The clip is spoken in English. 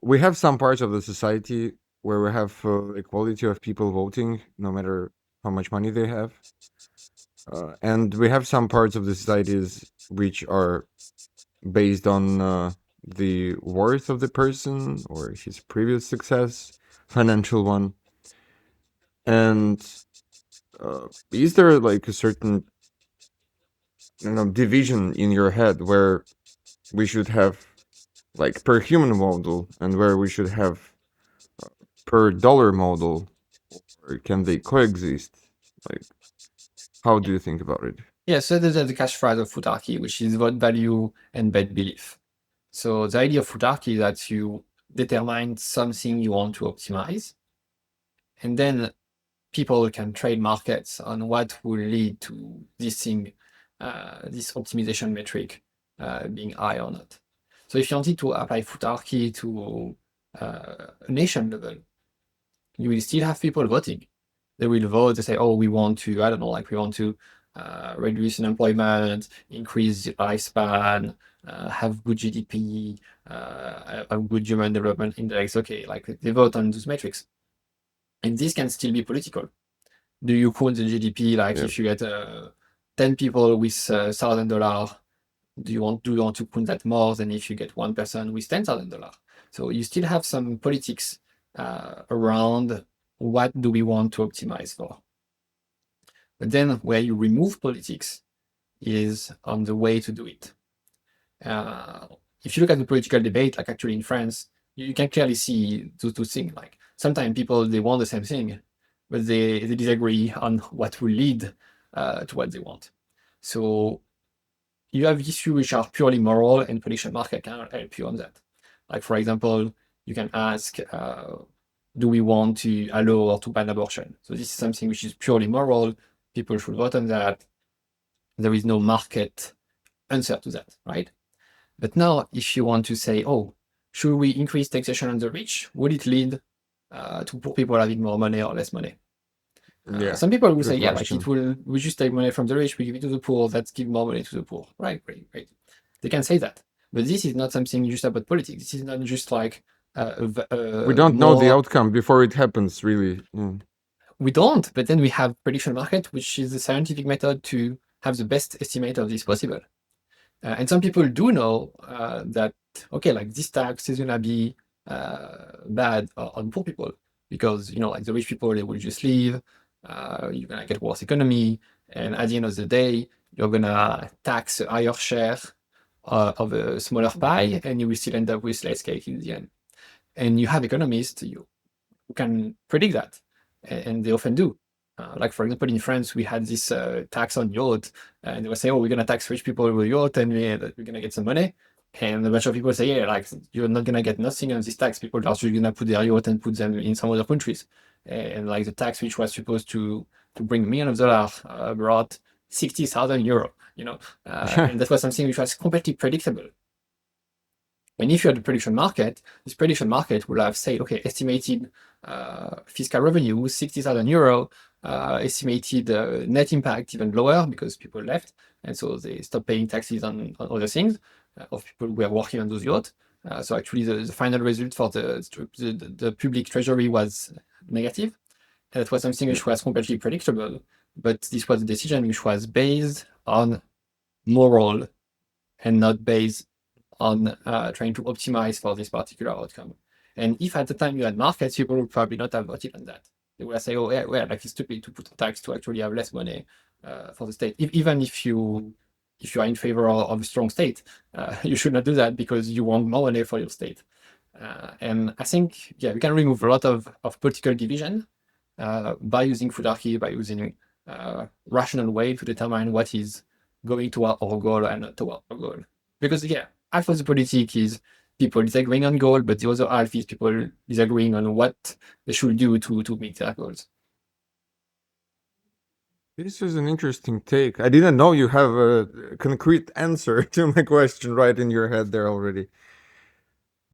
we have some parts of the society where we have equality of people voting, no matter how much money they have. And we have some parts of the societies which are based on the worth of the person or his previous success, financial one. And is there like a certain division in your head where we should have like per human model and where we should have per dollar model, or can they coexist? Like, how do you think about it? Yeah, so there's the cash phrase of Futarchy, which is vote value and bet belief. So the idea of Futarchy is that you determine something you want to optimize, and then people can trade markets on what will lead to this thing, this optimization metric being high or not. So if you wanted to apply Futarchy to a nation level, you will still have people voting. They will vote, they say, oh, we want to, I don't know, like we want to reduce unemployment, increase the lifespan, have good GDP, a good human development index. Okay, like they vote on those metrics. And this can still be political. Do you count the GDP? Like Yeah. if you get 10 people with $1,000, do you want to count that more than if you get one person with $10,000? So you still have some politics around what do we want to optimize for. But then where you remove politics is on the way to do it. If you look at the political debate, like actually in France, you can clearly see those two things. Like sometimes people, they want the same thing, but they disagree on what will lead to what they want. So you have issues which are purely moral, and prediction market can help you on that. Like for example, you can ask, do we want to allow or to ban abortion? So this is something which is purely moral. People should vote on that. There is no market answer to that, right? But now, if you want to say, oh, should we increase taxation on the rich? Would it lead to poor people having more money or less money? Yeah. Some people will Good say, yeah, like question. it will, we just take money from the rich, we give it to the poor, let's give more money to the poor. Right, great, great. They can say that. But this is not something just about politics. This is not just like We don't know the more. outcome before it happens, really. We don't, but then we have prediction market, which is the scientific method to have the best estimate of this possible. And some people do know that, okay, like this tax is gonna be bad on poor people because, you know, like the rich people, they will just leave, you're gonna get worse economy, and at the end of the day, you're gonna tax a higher share of a smaller pie, and you will still end up with less cake in the end. And you have economists who can predict that, and they often do. Like for example, in France, we had this tax on yacht, and they were saying, "Oh, we're gonna tax rich people with yacht, and we're gonna get some money." And a bunch of people say, "Yeah, like you're not gonna get nothing on this tax. People are just gonna put their yacht and put them in some other countries." And like the tax, which was supposed to bring millions of dollars, brought 60,000 euro. You know, and that was something which was completely predictable. And if you had a prediction market, this prediction market will have said, okay, estimated fiscal revenue, 60,000 euro, estimated net impact even lower because people left. And so they stopped paying taxes on other things of people who were working on those yachts. So actually the final result for the public treasury was negative. And that was something which was completely predictable. But this was a decision which was based on moral and not based on trying to optimize for this particular outcome. And if at the time you had markets, people would probably not have voted on that. They would say, oh, yeah, well, like it's stupid to put a tax to actually have less money for the state. Even if you are in favor of a strong state, you should not do that because you want more money for your state. And I think, yeah, we can remove a lot of political division by using Futarchy, by using rational way to determine what is going toward our goal and not toward our goal. Because, yeah, half of the politics is people disagreeing on goal, but the other half is people disagreeing on what they should do to meet their goals. This is an interesting take. I didn't know you have a concrete answer to my question right in your head there already.